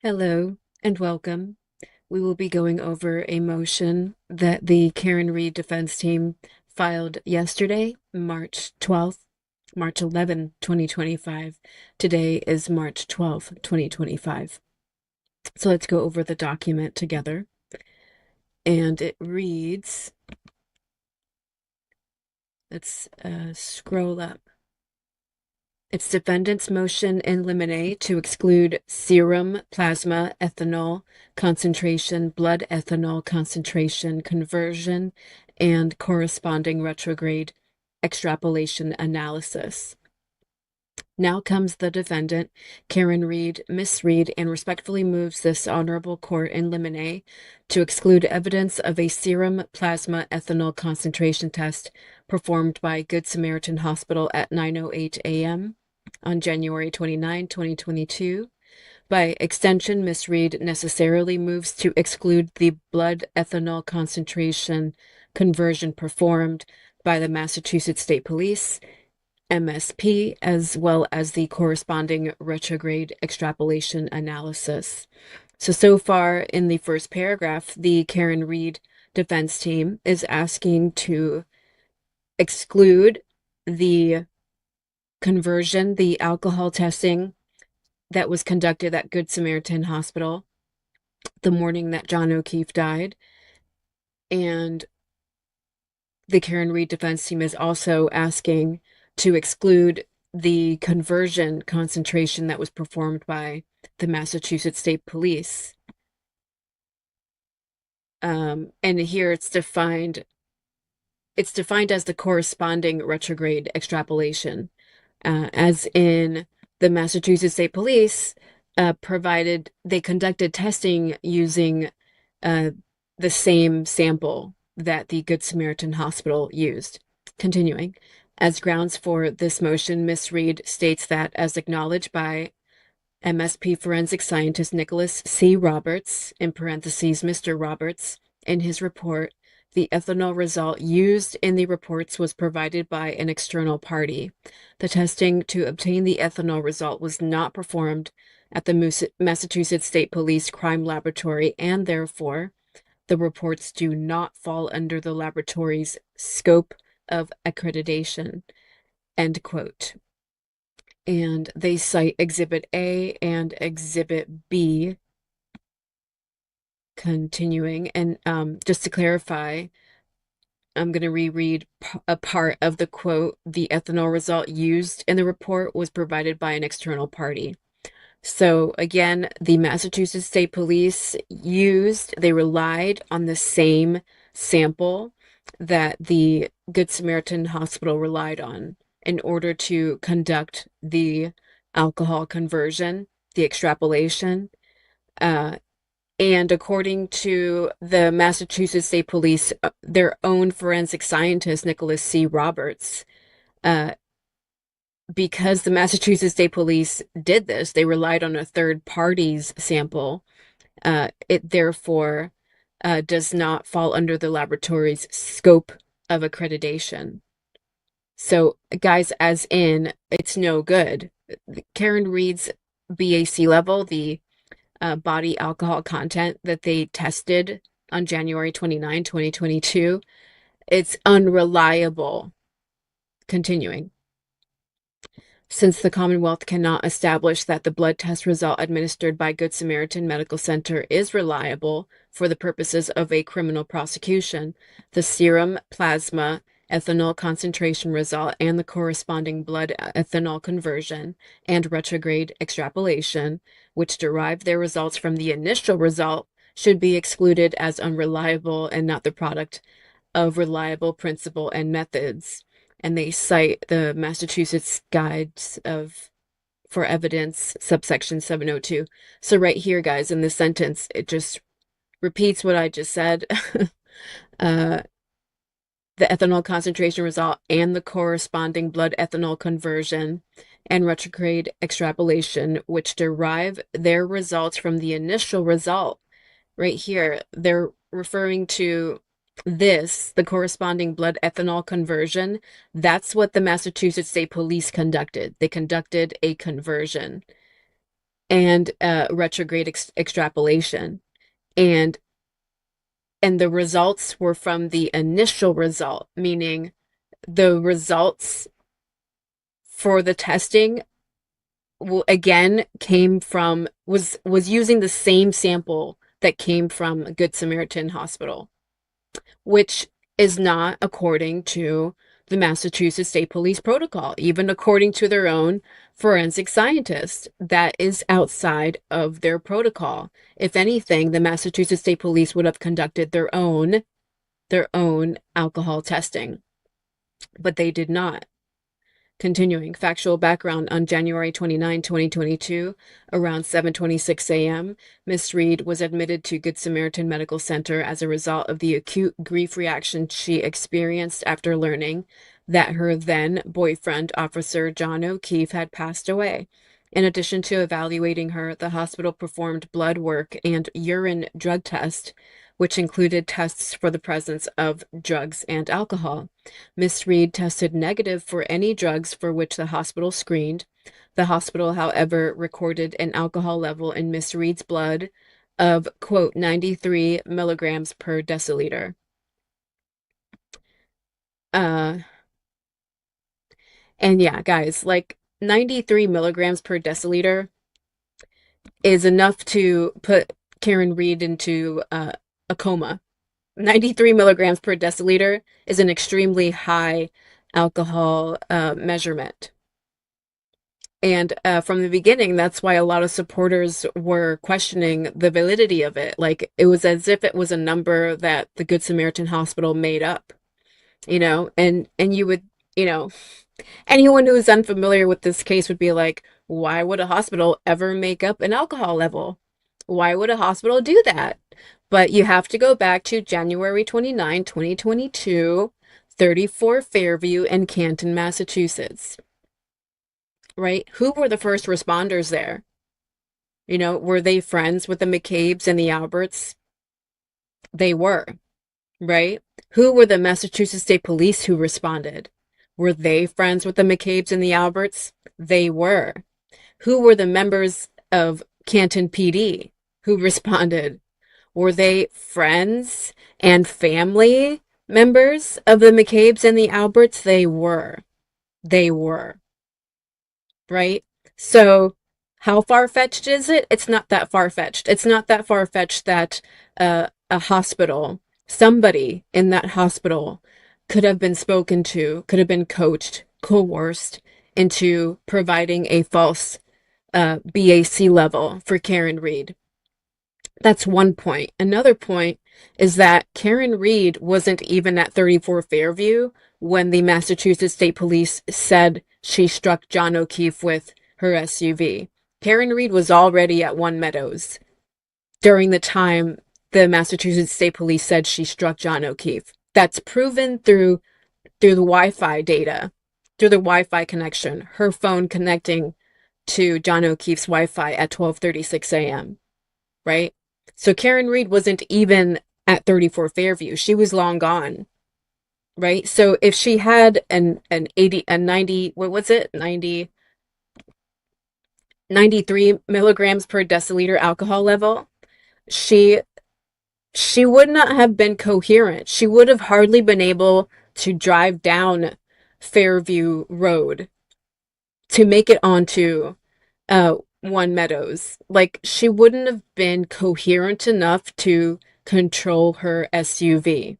Hello and welcome. We will be going over a motion that the Karen Reed defense team filed yesterday, March 11, 2025. Today is March 12th, 2025. So let's go over the document together. And it reads, let's scroll up. It's defendant's motion in limine to exclude serum plasma ethanol concentration, blood ethanol concentration conversion, and corresponding retrograde extrapolation analysis. Now comes the defendant, Karen Reed, Miss Reed, and respectfully moves this honorable court in limine to exclude evidence of a serum plasma ethanol concentration test performed by Good Samaritan Hospital at 9:08 a.m. on January 29, 2022. By extension, Miss Reed necessarily moves to exclude the blood ethanol concentration conversion performed by the Massachusetts State Police MSP, as well as the corresponding retrograde extrapolation analysis. So far in the first paragraph, the Karen Reed defense team is asking to exclude the conversion, the alcohol testing that was conducted at Good Samaritan Hospital the morning that John O'Keefe died. And the Karen Reed defense team is also asking to exclude the conversion concentration that was performed by the Massachusetts State Police. And here it's defined as the corresponding retrograde extrapolation, as in the Massachusetts State Police provided they conducted testing using the same sample that the Good Samaritan Hospital used. Continuing, as grounds for this motion, Ms. Reed states that, as acknowledged by MSP forensic scientist Nicholas C. Roberts, in parentheses, Mr. Roberts, in his report, the ethanol result used in the reports was provided by an external party. The testing to obtain the ethanol result was not performed at the Massachusetts State Police Crime Laboratory, and therefore, the reports do not fall under the laboratory's scope of accreditation. End quote. And they cite Exhibit A and Exhibit B. Continuing, and just to clarify, I'm going to reread a part of the quote. The ethanol result used in the report was provided by an external party. So again, the Massachusetts State Police they relied on the same sample that the Good Samaritan Hospital relied on in order to conduct the alcohol conversion, the extrapolation. And according to the Massachusetts State Police, their own forensic scientist, Nicholas C. Roberts, uh, because the Massachusetts State Police did this, they relied on a third party's sample. It therefore does not fall under the laboratory's scope of accreditation. So, guys, as in, it's no good. Karen Reed's BAC level, the body alcohol content that they tested on January 29, 2022, it's unreliable. Continuing. Since the Commonwealth cannot establish that the blood test result administered by Good Samaritan Medical Center is reliable for the purposes of a criminal prosecution, the serum plasma ethanol concentration result and the corresponding blood ethanol conversion and retrograde extrapolation, which derive their results from the initial result, should be excluded as unreliable and not the product of reliable principle and methods. And they cite the Massachusetts Guides for Evidence, subsection 702. So right here, guys, in this sentence, it just repeats what I just said. uh, the ethanol concentration result and the corresponding blood ethanol conversion and retrograde extrapolation, which derive their results from the initial result. Right here, they're referring to the corresponding blood ethanol conversion. That's what the Massachusetts State Police conducted. They conducted a conversion. and retrograde extrapolation. And the results were from the initial result, meaning the results for the testing again came from was using the same sample that came from Good Samaritan Hospital, which is not according to the Massachusetts State Police protocol, even according to their own forensic scientists. That is outside of their protocol. If anything, the Massachusetts State Police would have conducted their own alcohol testing, but they did not. Continuing, factual background on January 29, 2022, around 7:26 a.m., Miss Reed was admitted to Good Samaritan Medical Center as a result of the acute grief reaction she experienced after learning that her then boyfriend, Officer John O'Keefe, had passed away. In addition to evaluating her, the hospital performed blood work and urine drug tests, which included tests for the presence of drugs and alcohol. Miss Reed tested negative for any drugs for which the hospital screened. The hospital, however, recorded an alcohol level in Miss Reed's blood of, quote, 93 milligrams per deciliter. Uh, and yeah, guys, like 93 milligrams per deciliter is enough to put Karen Reed into a coma. 93 milligrams per deciliter is an extremely high alcohol measurement. And from the beginning, that's why a lot of supporters were questioning the validity of it. Like it was as if it was a number that the Good Samaritan Hospital made up, and you would, you know, anyone who is unfamiliar with this case would be like, why would a hospital ever make up an alcohol level? Why would a hospital do that? But you have to go back to January 29, 2022, 34 Fairview in Canton, Massachusetts, right? Who were the first responders there? Were they friends with the McCabe's and the Alberts? They were, right? Who were the Massachusetts State Police who responded? Were they friends with the McCabe's and the Alberts? They were. Who were the members of Canton PD who responded? Were they friends and family members of the McCabe's and the Alberts? They were. They were. Right? So, how far fetched is it? It's not that far fetched. It's not that far fetched that a hospital, somebody in that hospital, could have been spoken to, could have been coached, coerced into providing a false BAC level for Karen Reed. That's one point. Another point is that Karen Reed wasn't even at 34 Fairview when the Massachusetts State Police said she struck John O'Keefe with her SUV. Karen Reed was already at One Meadows during the time the Massachusetts State Police said she struck John O'Keefe. That's proven through the Wi-Fi data, through the Wi-Fi connection, her phone connecting to John O'Keefe's Wi-Fi at 12:36 a.m., right? So Karen Reed wasn't even at 34 Fairview. She was long gone, right? So if she had an 80 a 90, what was it? 93 milligrams per deciliter alcohol level, she she would not have been coherent. She would have hardly been able to drive down Fairview Road to make it onto One Meadows. Like she wouldn't have been coherent enough to control her SUV.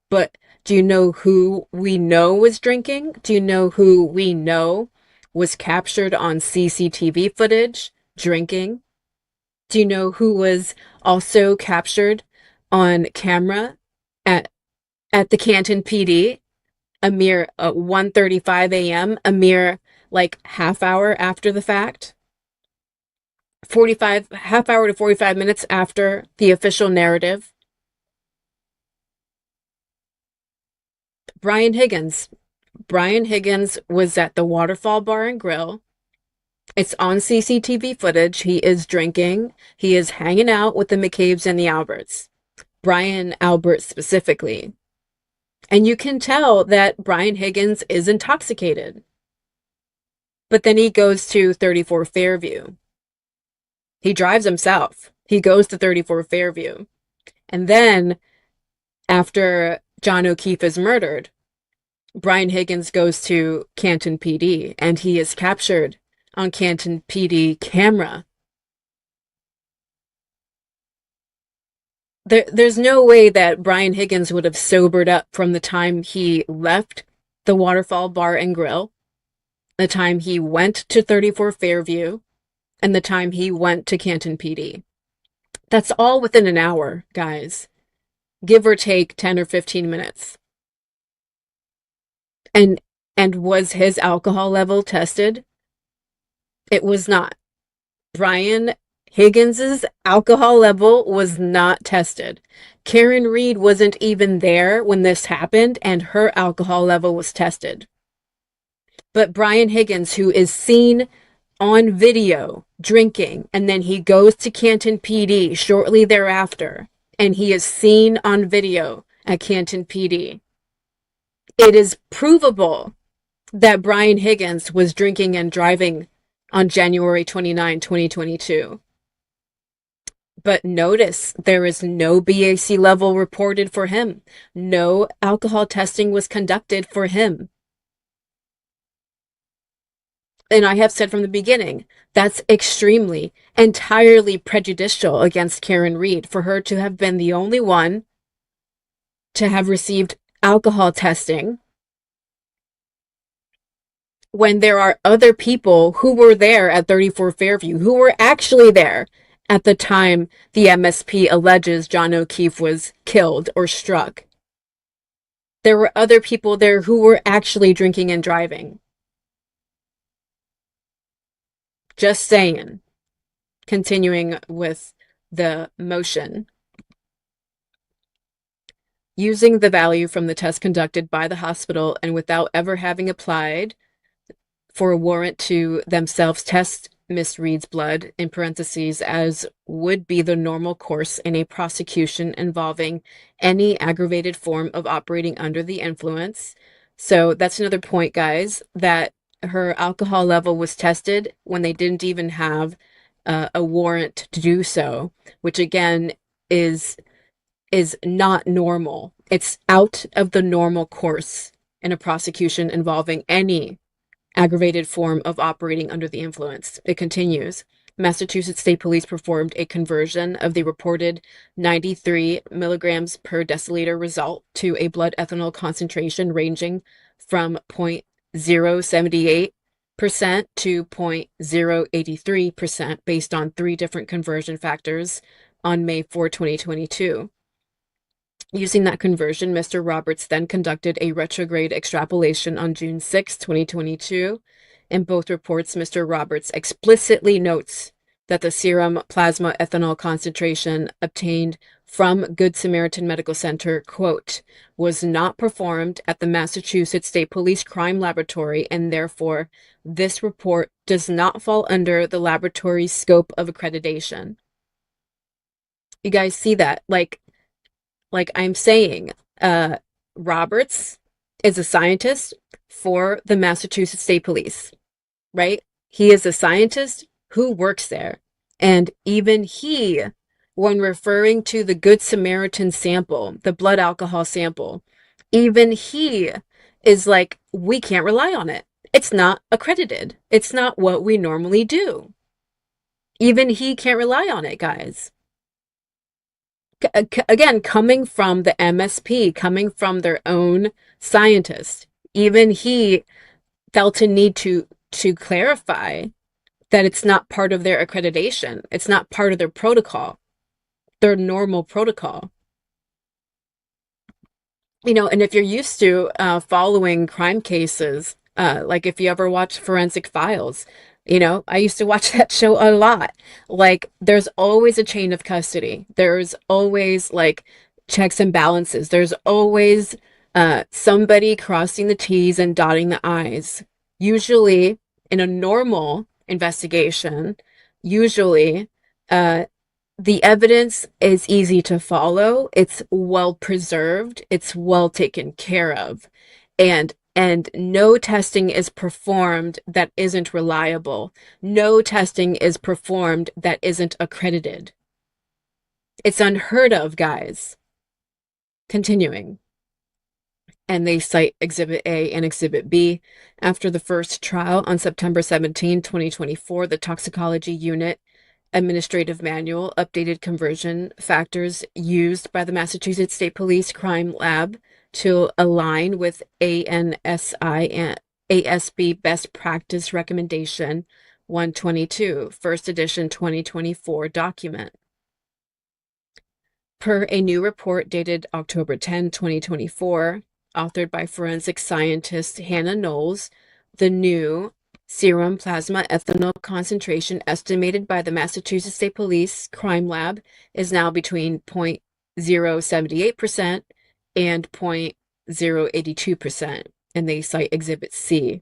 But do you know who we know was drinking? Do you know who we know was captured on CCTV footage drinking? Do you know who was also captured on camera at the Canton PD a mere 1:35 a.m., a mere like half hour after the fact? 45 half hour to 45 minutes after the official narrative. Brian Higgins. Brian Higgins was at the Waterfall Bar and Grill. It's on CCTV footage. He is drinking. He is hanging out with the McCabe's and the Alberts. Brian Albert specifically. And you can tell that Brian Higgins is intoxicated. But then he goes to 34 Fairview. He drives himself. He goes to 34 Fairview. And then after John O'Keefe is murdered, Brian Higgins goes to Canton PD and he is captured on Canton PD camera. There's no way that Brian Higgins would have sobered up from the time he left the Waterfall Bar and Grill, the time he went to 34 Fairview, and the time he went to Canton PD. That's all within an hour, guys. Give or take 10 or 15 minutes. And was his alcohol level tested? It was not. Brian Higgins's alcohol level was not tested. Karen Reed wasn't even there when this happened, and her alcohol level was tested. But Brian Higgins, who is seen on video drinking, and then he goes to Canton PD shortly thereafter, and he is seen on video at Canton PD. It is provable that Brian Higgins was drinking and driving on January 29, 2022. But notice there is no BAC level reported for him. No alcohol testing was conducted for him. And I have said from the beginning, that's extremely, entirely prejudicial against Karen Reed for her to have been the only one to have received alcohol testing when there are other people who were there at 34 Fairview, who were actually there at the time the MSP alleges John O'Keefe was killed or struck. There were other people there who were actually drinking and driving. Just saying. Continuing with the motion. Using the value from the test conducted by the hospital and without ever having applied for a warrant to themselves test Miss Reed's blood, in parentheses, as would be the normal course in a prosecution involving any aggravated form of operating under the influence. So that's another point, guys, that her alcohol level was tested when they didn't even have a warrant to do so, which again is not normal. It's out of the normal course in a prosecution involving any aggravated form of operating under the influence. It continues. Massachusetts State Police performed a conversion of the reported 93 milligrams per deciliter result to a blood ethanol concentration ranging from 0.078% to 0.083% based on 3 different conversion factors on May 4, 2022. Using that conversion, Mr. Roberts then conducted a retrograde extrapolation on June 6, 2022. In both reports, Mr. Roberts explicitly notes that the serum plasma ethanol concentration obtained from Good Samaritan Medical Center, quote, was not performed at the Massachusetts State Police Crime Laboratory, and therefore this report does not fall under the laboratory's scope of accreditation. You guys see that? Like I'm saying, Roberts is a scientist for the Massachusetts State Police, right? He is a scientist who works there. And even he, when referring to the Good Samaritan sample, the blood alcohol sample, even he is like, we can't rely on it. It's not accredited. It's not what we normally do. Even he can't rely on it, guys. Again, coming from the MSP, coming from their own scientist, even he felt a need to clarify that it's not part of their accreditation. It's not part of their protocol, their normal protocol. You know, and if you're used to following crime cases, like if you ever watch Forensic Files, you know, I used to watch that show a lot. Like, there's always a chain of custody. There's always like checks and balances. There's always somebody crossing the T's and dotting the I's. Usually, in a normal investigation, usually the evidence is easy to follow. It's well preserved. It's well taken care of. And And no testing is performed that isn't reliable. No testing is performed that isn't accredited. It's unheard of, guys. Continuing. And they cite Exhibit A and Exhibit B. After the first trial on September 17, 2024, the Toxicology Unit Administrative Manual updated conversion factors used by the Massachusetts State Police Crime Lab to align with ANSI and ASB Best Practice Recommendation 122, First Edition 2024 document. Per a new report dated October 10, 2024, authored by forensic scientist Hannah Knowles, the new serum plasma ethanol concentration estimated by the Massachusetts State Police Crime Lab is now between 0.078% and 0.082%, and they cite Exhibit C.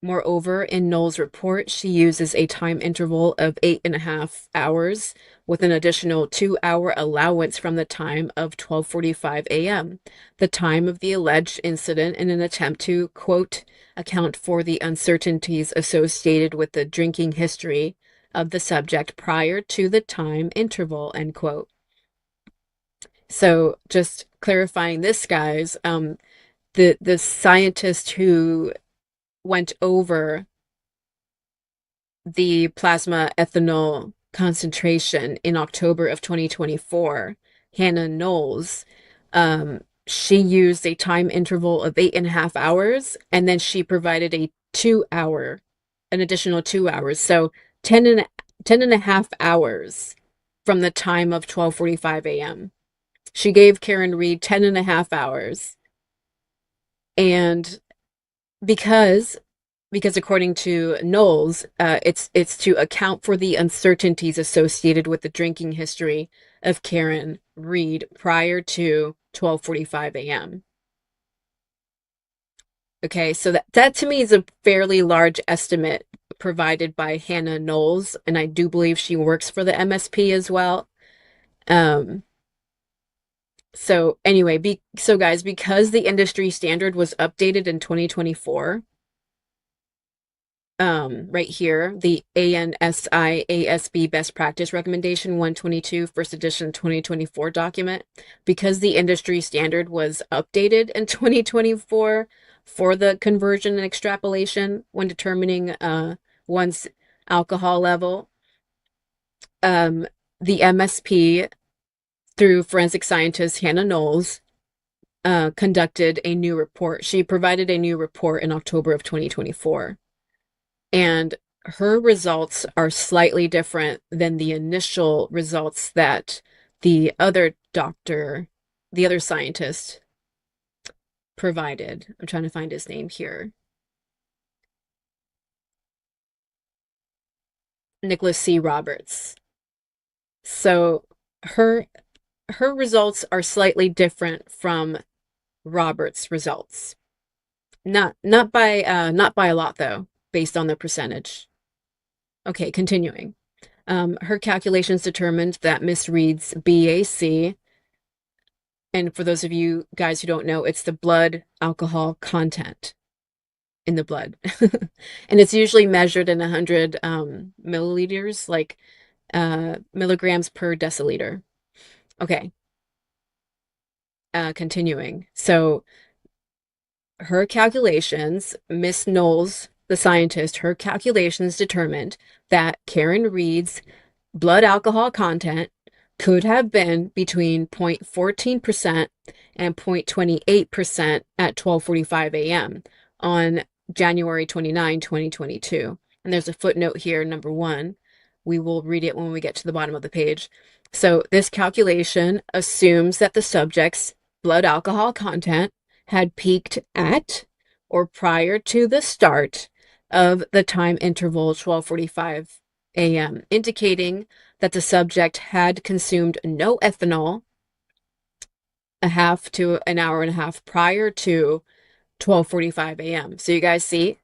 Moreover, in Knowles' report, she uses a time interval of 8.5 hours with an additional 2-hour allowance from the time of 12:45 a.m., the time of the alleged incident, in an attempt to, quote, account for the uncertainties associated with the drinking history of the subject prior to the time interval, end quote. So just clarifying this, guys, the scientist who went over the plasma ethanol concentration in October of 2024, Hannah Knowles, she used a time interval of 8.5 hours, and then she provided an additional 2 hours. So 10 and a half hours from the time of 12:45 a.m. She gave Karen Reed 10.5 hours. And because according to Knowles, it's to account for the uncertainties associated with the drinking history of Karen Reed prior to 12:45 a.m. Okay, so that to me is a fairly large estimate provided by Hannah Knowles, and I do believe she works for the MSP as well. Um, so anyway, so guys, because the industry standard was updated in 2024, right here, the ANSI ASB Best Practice Recommendation 122, First Edition 2024 document, because the industry standard was updated in 2024 for the conversion and extrapolation when determining one's alcohol level, the MSP, through forensic scientist Hannah Knowles, conducted a new report. She provided a new report in October of 2024. And her results are slightly different than the initial results that the other scientist provided. I'm trying to find his name here. Nicholas C. Roberts. So her results are slightly different from Roberts' results. Not by a lot though, based on the percentage. Okay, continuing. Her calculations determined that Miss Reed's BAC, and for those of you guys who don't know, it's the blood alcohol content in the blood. And it's usually measured in 100 milliliters, like milligrams per deciliter. Okay. Continuing. So her calculations, Miss Knowles, the scientist, her calculations determined that Karen Reed's blood alcohol content could have been between 0.14% and 0.28% at 12:45 a.m. on January 29, 2022. And there's a footnote here, number 1. We will read it when we get to the bottom of the page. So this calculation assumes that the subject's blood alcohol content had peaked at or prior to the start of the time interval 12:45 a.m., indicating that the subject had consumed no ethanol a half to an hour and a half prior to 12:45 a.m. So you guys see?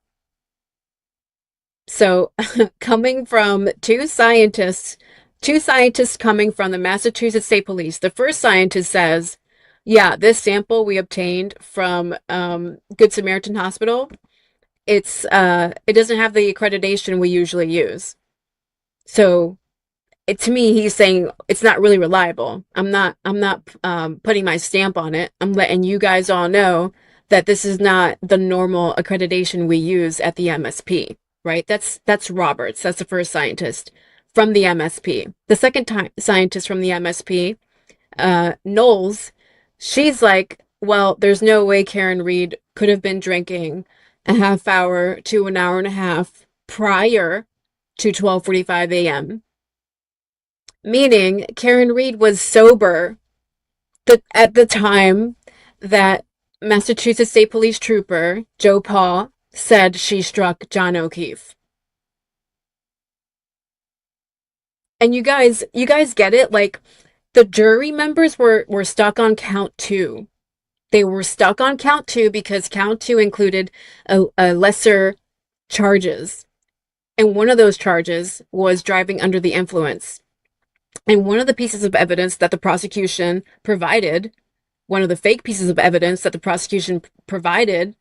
So coming from two scientists coming from the Massachusetts State Police, the first scientist says Yeah, this sample we obtained from Good Samaritan Hospital. It doesn't have the accreditation we usually use. So to me, he's saying it's not really reliable. I'm not putting my stamp on it. I'm letting you guys all know that this is not the normal accreditation we use at the MSP, right? That's Roberts. That's the first scientist from the MSP. The second time scientist from the MSP, Knowles, she's like, well, there's no way Karen Reed could have been drinking a half hour to an hour and a half prior to 12:45 a.m. Meaning Karen Reed was sober at the time that Massachusetts State Police Trooper Joe Paul said she struck John O'Keefe. And you guys get it? Like the jury members were stuck on count two. They were stuck on count two because count two included a lesser charges. And one of those charges was driving under the influence. And one of the pieces of evidence that the prosecution provided, one of the fake pieces of evidence that the prosecution provided,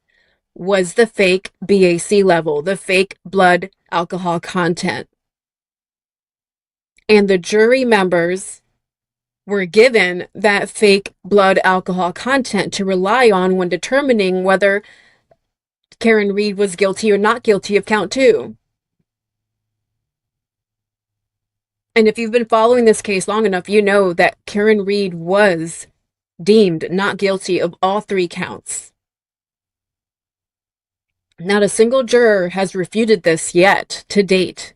was the fake BAC level, the fake blood alcohol content. And the jury members were given that fake blood alcohol content to rely on when determining whether Karen Reed was guilty or not guilty of count two. And if you've been following this case long enough, you know that Karen Reed was deemed not guilty of all three counts. Not a single juror has refuted this yet to date.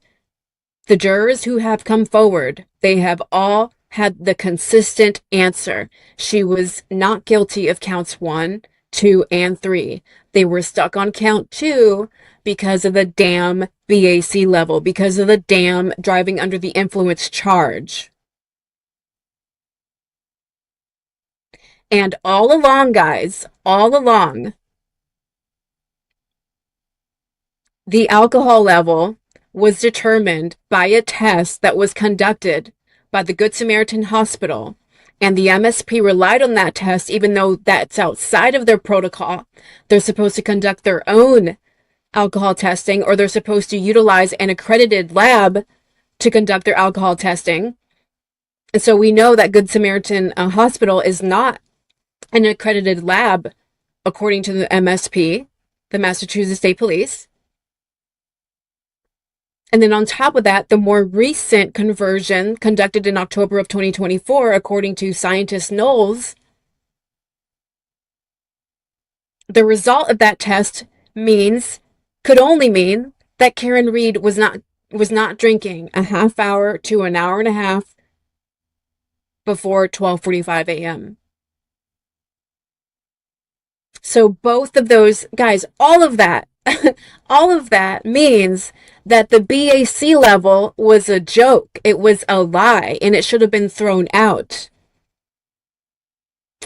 The jurors who have come forward, they have all had the consistent answer. She was not guilty of counts 1, 2, and 3. They were stuck on count 2 because of the damn BAC level, because of the damn driving under the influence charge. And all along, guys, all along, the alcohol level was determined by a test that was conducted by the Good Samaritan Hospital. And the MSP relied on that test, even though that's outside of their protocol. They're supposed to conduct their own alcohol testing, or they're supposed to utilize an accredited lab to conduct their alcohol testing. And so we know that Good Samaritan Hospital is not an accredited lab, according to the MSP, the Massachusetts State Police. And then on top of that, the more recent conversion conducted in October of 2024, according to scientist Knowles, the result of that test could only mean that Karen Reed was not drinking a half hour to an hour and a half before 12:45 a.m. So both of those guys, all of that, all of that means that the BAC level was a joke. It was a lie, and it should have been thrown out.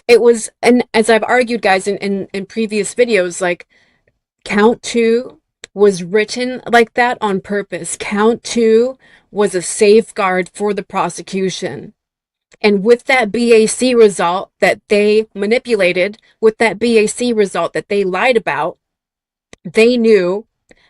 It was, and as I've argued, guys, in previous videos, like count two was written like that on purpose. Count two was a safeguard for the prosecution. And with that BAC result that they manipulated, with that BAC result that they lied about, they knew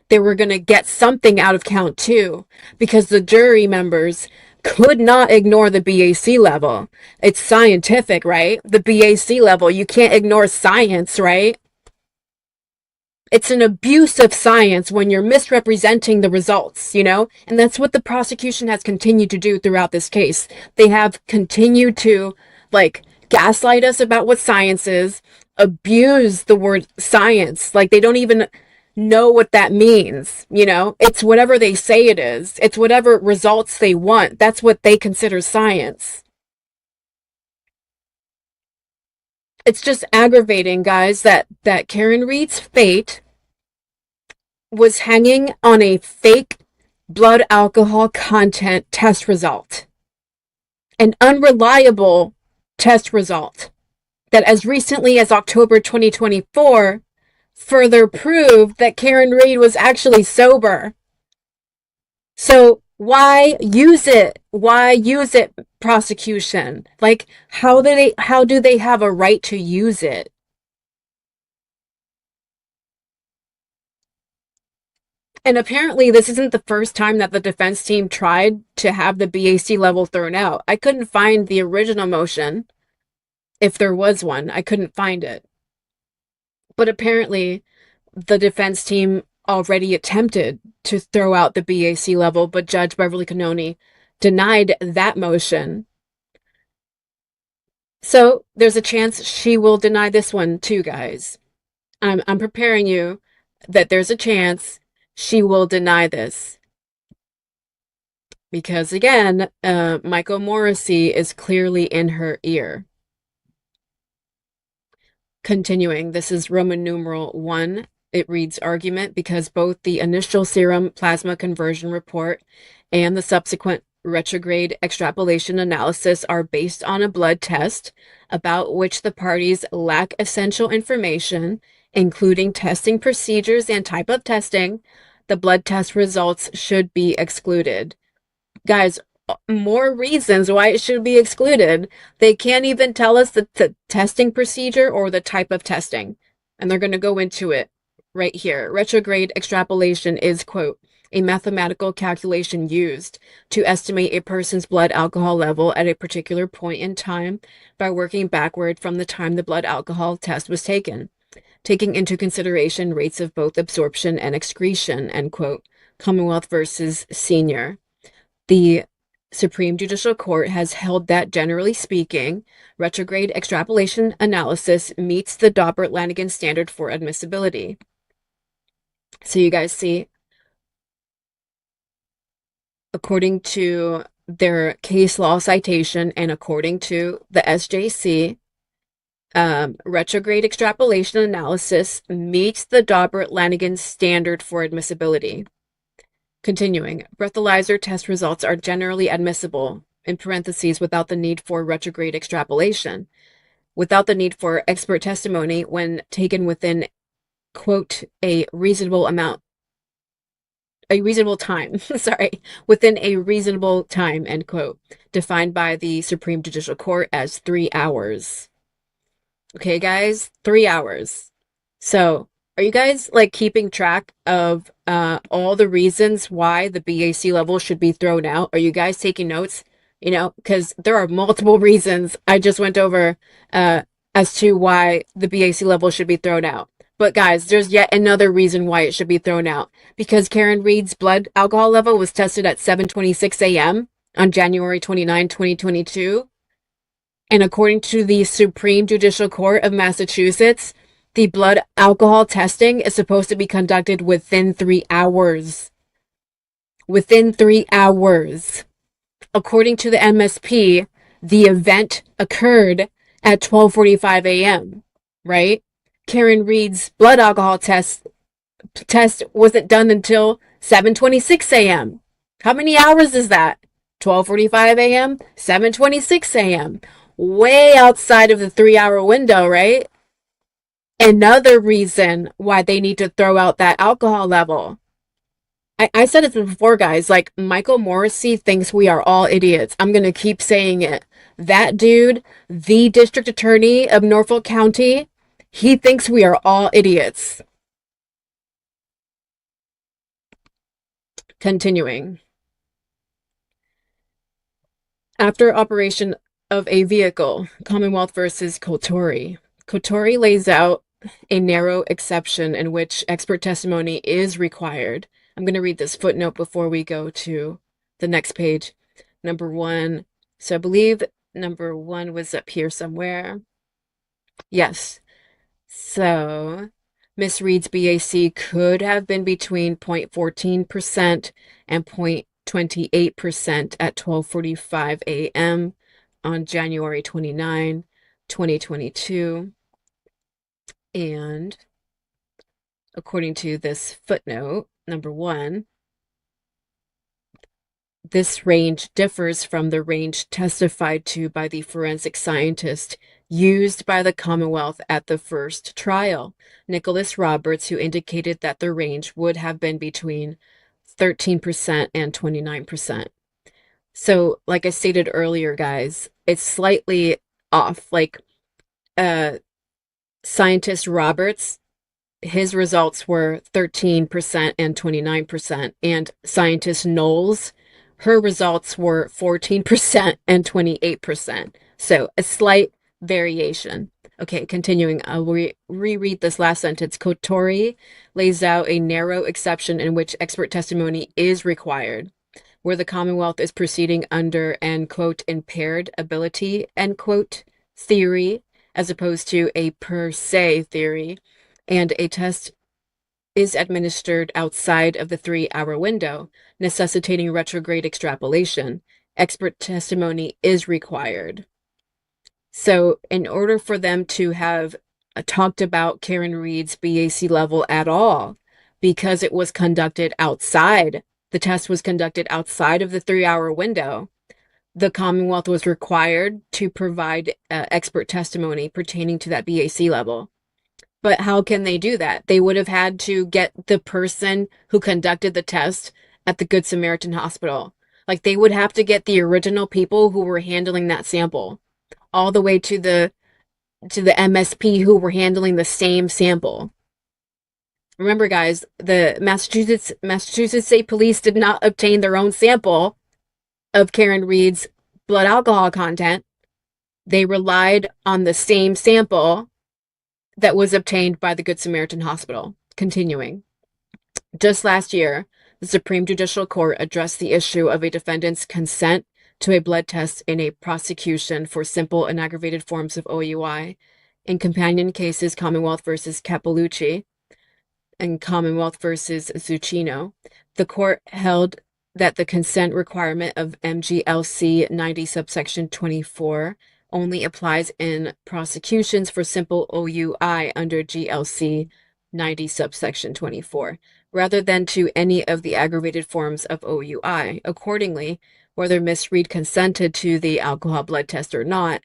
they were going to get something out of count two because the jury members could not ignore the BAC level. It's scientific, right? The BAC level, you can't ignore science, right? It's an abuse of science when you're misrepresenting the results, you know? And that's what the prosecution has continued to do throughout this case. They have continued to, like, gaslight us about what science is, abuse the word science. Like, they don't even know what that means, you know? It's whatever they say it is. It's whatever results they want. That's what they consider science. It's just aggravating, guys, that Karen Reed's fate was hanging on a fake blood alcohol content test result, an unreliable test result that as recently as October 2024 further proved that Karen Reed was actually sober. So Why use it? Why use it, prosecution? Like, how do they have a right to use it? And apparently, this isn't the first time that the defense team tried to have the BAC level thrown out. I couldn't find the original motion, if there was one. I couldn't find it. But apparently, the defense team already attempted to throw out the BAC level, but Judge Beverly Canoni denied that motion. So there's a chance she will deny this one too, guys. I'm preparing you that there's a chance she will deny this. Because again, Michael Morrissey is clearly in her ear. Continuing, this is Roman numeral 1. It reads argument because both the initial serum plasma conversion report and the subsequent retrograde extrapolation analysis are based on a blood test about which the parties lack essential information, including testing procedures and type of testing. The blood test results should be excluded. Guys, more reasons why it should be excluded. They can't even tell us the testing procedure or the type of testing. And they're going to go into it right here. Retrograde extrapolation is, quote, a mathematical calculation used to estimate a person's blood alcohol level at a particular point in time by working backward from the time the blood alcohol test was taken, taking into consideration rates of both absorption and excretion, end quote. Commonwealth versus Senior. The Supreme Judicial Court has held that, generally speaking, retrograde extrapolation analysis meets the Daubert-Lanigan standard for admissibility. So you guys see, according to their case law citation and according to the SJC, retrograde extrapolation analysis meets the Daubert-Lanigan standard for admissibility. Continuing, breathalyzer test results are generally admissible, in parentheses, without the need for retrograde extrapolation, without the need for expert testimony when taken within, quote, a reasonable time, sorry, within a reasonable time, end quote, defined by the Supreme Judicial Court as 3 hours. Okay, guys, 3 hours. So, are you guys like keeping track of all the reasons why the BAC level should be thrown out? Are you guys taking notes? You know, because there are multiple reasons I just went over as to why the BAC level should be thrown out. But guys, there's yet another reason why it should be thrown out. Because Karen Reed's blood alcohol level was tested at 7:26 a.m. on January 29, 2022. And according to the Supreme Judicial Court of Massachusetts, the blood alcohol testing is supposed to be conducted within 3 hours. Within 3 hours. According to the MSP, the event occurred at 12:45 a.m., right? Karen Reed's blood alcohol test wasn't done until 7:26 a.m. How many hours is that? 12:45 a.m., 7:26 a.m. Way outside of the 3 hour window, right? Another reason why they need to throw out that alcohol level. I said it before, guys. Like, Michael Morrissey thinks we are all idiots. I'm going to keep saying it. That dude, the district attorney of Norfolk County, he thinks we are all idiots. Continuing. After operation of a vehicle, Commonwealth versus Kotori. Kotori lays out a narrow exception in which expert testimony is required. I'm going to read this footnote before we go to the next page. Number 1. So I believe number 1 was up here somewhere. Yes. So Miss Reed's BAC could have been between 0.14% and 0.28% at 12:45 a.m. on January 29, 2022. And according to this footnote, number 1, this range differs from the range testified to by the forensic scientist used by the Commonwealth at the first trial, Nicholas Roberts, who indicated that the range would have been between 13% and 29%. So, like I stated earlier, guys, it's slightly off. Like, uh, scientist Roberts, his results were 13% and 29%. And scientist Knowles, her results were 14% and 28%. So a slight variation. Okay, continuing. I'll reread this last sentence. Kotori lays out a narrow exception in which expert testimony is required, where the Commonwealth is proceeding under an, quote, impaired ability, end quote, theory, as opposed to a per se theory, and a test is administered outside of the 3-hour window, necessitating retrograde extrapolation. Expert testimony is required. So, in order for them to have talked about Karen Reed's BAC level at all, because it was conducted outside, the test was conducted outside of the 3-hour window, the Commonwealth was required to provide expert testimony pertaining to that BAC level. But how can they do that? They would have had to get the person who conducted the test at the Good Samaritan Hospital. Like, they would have to get the original people who were handling that sample all the way to the MSP who were handling the same sample. Remember, guys, the Massachusetts State Police did not obtain their own sample of Karen Reed's blood alcohol content. They relied on the same sample that was obtained by the Good Samaritan Hospital. Continuing. Just last year, the Supreme Judicial Court addressed the issue of a defendant's consent to a blood test in a prosecution for simple and aggravated forms of OUI in companion cases Commonwealth versus Cappellucci and Commonwealth versus Zucchino. The court held that the consent requirement of MGLC 90 subsection 24 only applies in prosecutions for simple OUI under GLC 90 subsection 24, rather than to any of the aggravated forms of OUI. Accordingly, whether Miss Reed consented to the alcohol blood test or not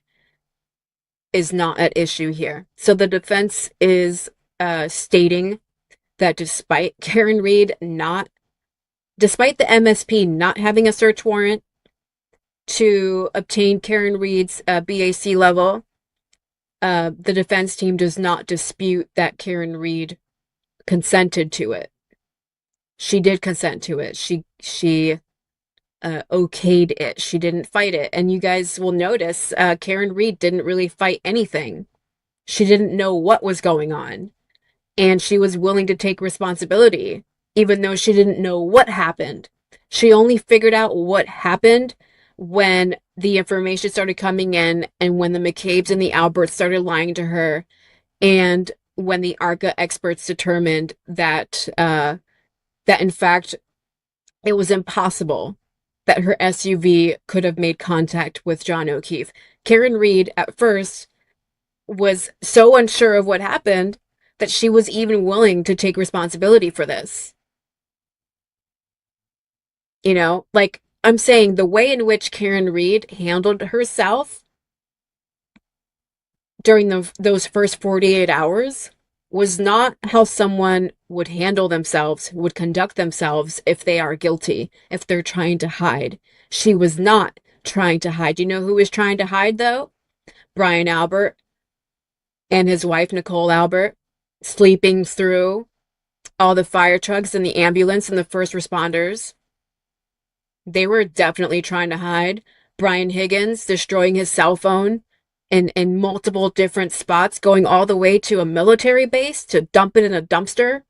is not at issue here. So the defense is stating that despite the MSP not having a search warrant to obtain Karen Reed's BAC level, the defense team does not dispute that Karen Reed consented to it. She did consent to it. She okayed it. She didn't fight it. And you guys will notice Karen Reed didn't really fight anything. She didn't know what was going on. And she was willing to take responsibility, even though she didn't know what happened. She only figured out what happened when the information started coming in and when the McCabe's and the Alberts started lying to her and when the ARCA experts determined that that in fact it was impossible that her SUV could have made contact with John O'Keefe. Karen Reed at first was so unsure of what happened that she was even willing to take responsibility for this. You know, like I'm saying, the way in which Karen Reed handled herself during those first 48 hours was not how someone would handle themselves, would conduct themselves if they are guilty, if they're trying to hide. She was not trying to hide. You know who was trying to hide, though? Brian Albert and his wife, Nicole Albert, sleeping through all the fire trucks and the ambulance and the first responders. They were definitely trying to hide. Brian Higgins destroying his cell phone in multiple different spots, going all the way to a military base to dump it in a dumpster.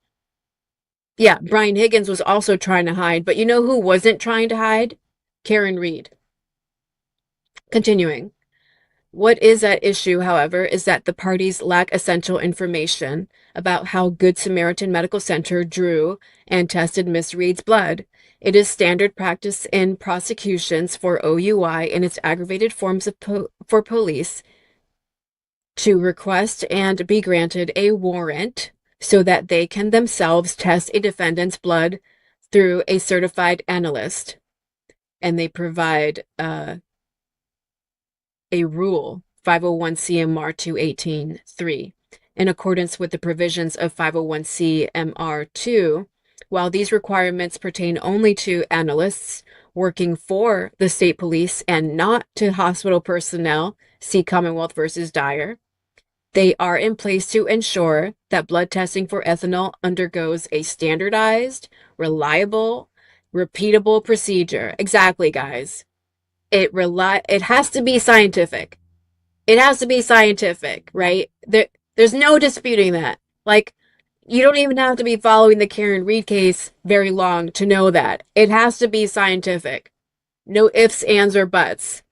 Yeah, Brian Higgins was also trying to hide, but you know who wasn't trying to hide? Karen Reed. Continuing. What is at issue, however, is that the parties lack essential information about how Good Samaritan Medical Center drew and tested Miss Reed's blood. It is standard practice in prosecutions for OUI in its aggravated forms for police to request and be granted a warrant so that they can themselves test a defendant's blood through a certified analyst. And they provide a rule, 501 CMR 218.3. In accordance with the provisions of 501 CMR 2, While these requirements pertain only to analysts working for the state police and not to hospital personnel, see Commonwealth versus Dyer, they are in place to ensure that blood testing for ethanol undergoes a standardized, reliable, repeatable procedure. Exactly, guys. It has to be scientific. It has to be scientific, right? There's no disputing that. Like, you don't even have to be following the Karen Reed case very long to know that. It has to be scientific. No ifs, ands, or buts.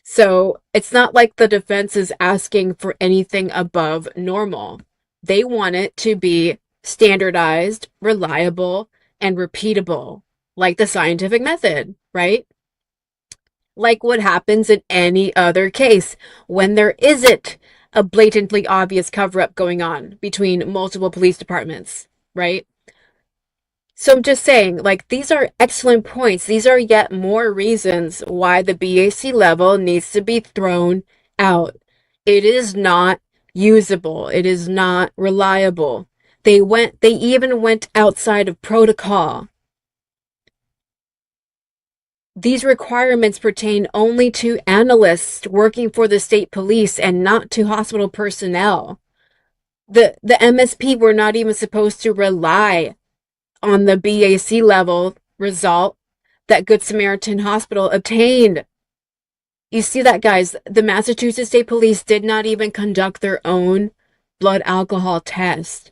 So it's not like the defense is asking for anything above normal. They want it to be standardized, reliable, and repeatable, like the scientific method, right? Like what happens in any other case when there isn't a blatantly obvious cover up going on between multiple police departments, right? So I'm just saying, like, these are excellent points. These are yet more reasons why the BAC level needs to be thrown out. It is not usable. It is not reliable. They even went outside of protocol. These requirements pertain only to analysts working for the state police and not to hospital personnel. The MSP were not even supposed to rely on the BAC level result that Good Samaritan Hospital obtained. You see that, guys? The Massachusetts State Police did not even conduct their own blood alcohol test.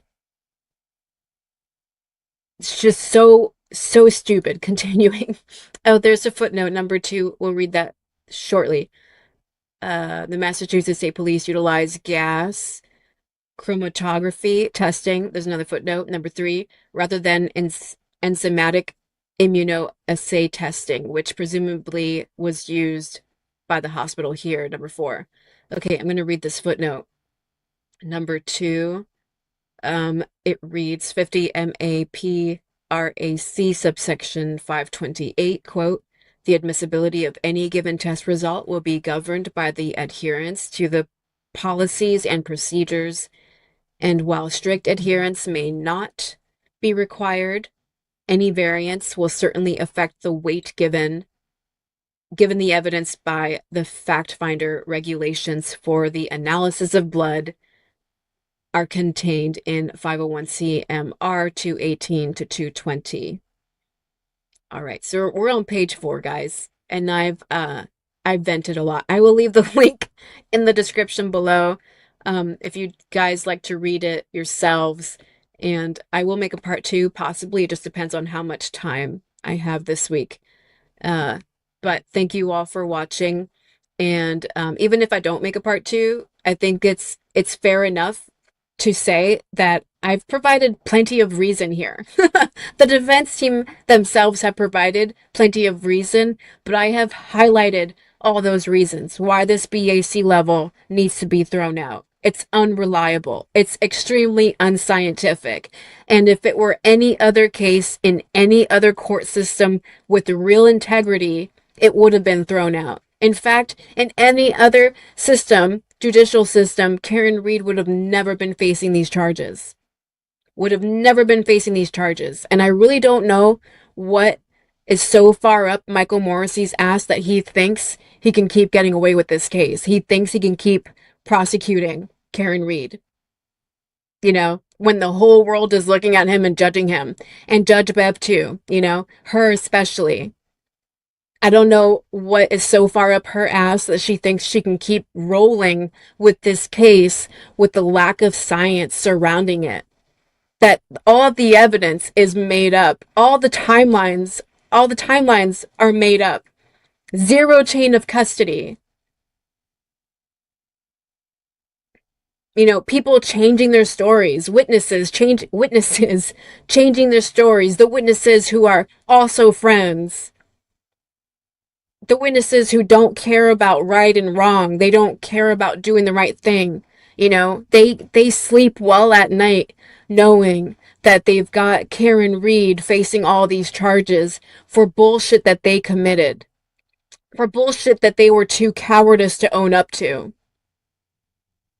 It's just so stupid. Continuing. Oh, there's a footnote number 2. We'll read that shortly. The Massachusetts State Police utilized gas chromatography testing. There's another footnote, number 3, rather than enzymatic immunoassay testing, which presumably was used by the hospital here, number 4. Okay, I'm going to read this footnote. Number 2, it reads 50 MAP RAC subsection 528, quote, the admissibility of any given test result will be governed by the adherence to the policies and procedures, and while strict adherence may not be required, any variance will certainly affect the weight given the evidence by the fact finder. Regulations for the analysis of blood are contained in 501 CMR 218 to 220. All right, so we're on page 4, guys, and I've vented a lot. I will leave the link in the description below, if you guys like to read it yourselves, and I will make a part 2, possibly. It just depends on how much time I have this week. Uh, but thank you all for watching, and even if I don't make a part 2, I think it's fair enough to say that I've provided plenty of reason here. The defense team themselves have provided plenty of reason, but I have highlighted all those reasons why this BAC level needs to be thrown out. It's unreliable. It's extremely unscientific. And if it were any other case in any other court system with real integrity, it would have been thrown out. In fact, in any other system, judicial system, Karen Reed would have never been facing these charges. Would have never been facing these charges. And I really don't know what is so far up Michael Morrissey's ass that he thinks he can keep getting away with this case. He thinks he can keep prosecuting Karen Reed. You know, when the whole world is looking at him and judging him. And Judge Bev too, you know, her especially. I don't know what is so far up her ass that she thinks she can keep rolling with this case with the lack of science surrounding it. That all the evidence is made up. All the timelines are made up. Zero chain of custody. You know, people changing their stories, witnesses changing their stories, the witnesses who are also friends, the witnesses who don't care about right and wrong, they don't care about doing the right thing. You know, they sleep well at night knowing that they've got Karen Reed facing all these charges for bullshit that they committed, for bullshit that they were too cowardice to own up to.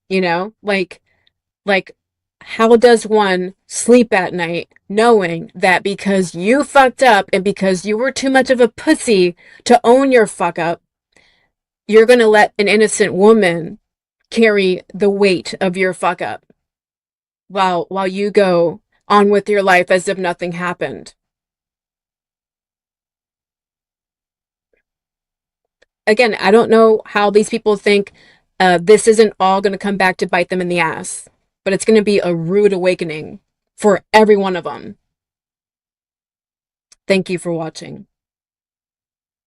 You know, like How does one sleep at night knowing that because you fucked up and because you were too much of a pussy to own your fuck up, you're going to let an innocent woman carry the weight of your fuck up while you go on with your life as if nothing happened? Again, I don't know how these people think this isn't all going to come back to bite them in the ass, but it's going to be a rude awakening for every one of them. Thank you for watching.